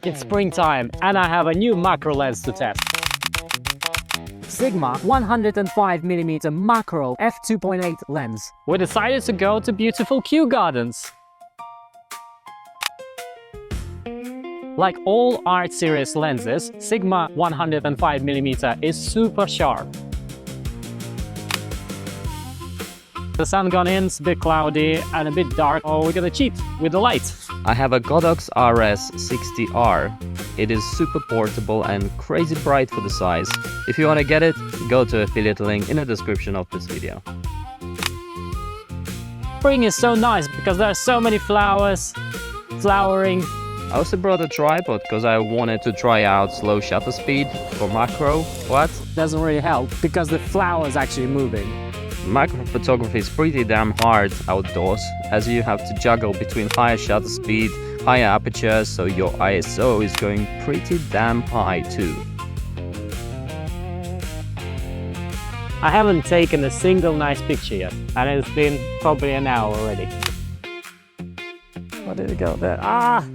It's springtime and I have a new macro lens to test. Sigma 105mm macro f2.8 lens. We decided to go to beautiful Kew Gardens. Like all art series lenses, Sigma 105mm is super sharp. The sun gone in, it's a bit cloudy and a bit dark. Oh, we're gonna cheat with the light. I have a Godox RS60R. It is super portable and crazy bright for the size. If you want to get it, go to affiliate link in the description of this video. Spring is so nice because there are so many flowers flowering. I also brought a tripod because I wanted to try out slow shutter speed for macro. What? Doesn't really help because the flower is actually moving. Macro photography is pretty damn hard outdoors, as you have to juggle between higher shutter speed, higher aperture, so your ISO is going pretty damn high too. I haven't taken a single nice picture yet, and it's been probably an hour already. Where did it go there? Ah!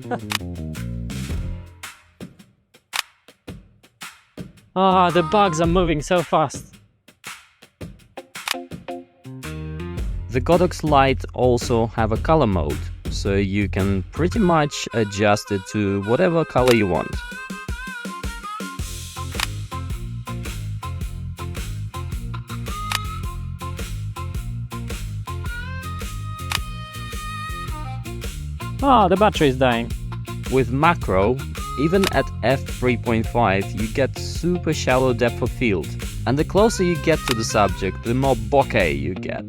Ah, the bugs are moving so fast. The Godox light also have a color mode, so you can pretty much adjust it to whatever color you want. Ah, the battery is dying. With macro, even at f3.5 you get super shallow depth of field, and the closer you get to the subject, the more bokeh you get.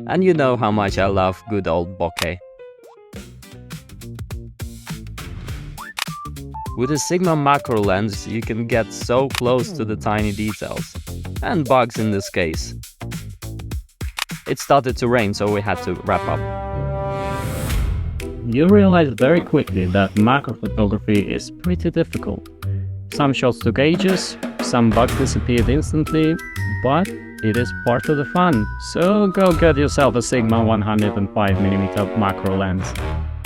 And you know how much I love good old bokeh. With a Sigma macro lens you can get so close to the tiny details, and bugs in this case. It started to rain, so we had to wrap up. You realize very quickly that macro photography is pretty difficult. Some shots took ages, some bugs disappeared instantly, but it is part of the fun. So go get yourself a Sigma 105mm macro lens.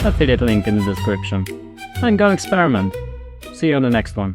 Affiliate link in the description. And go experiment. See you on the next one.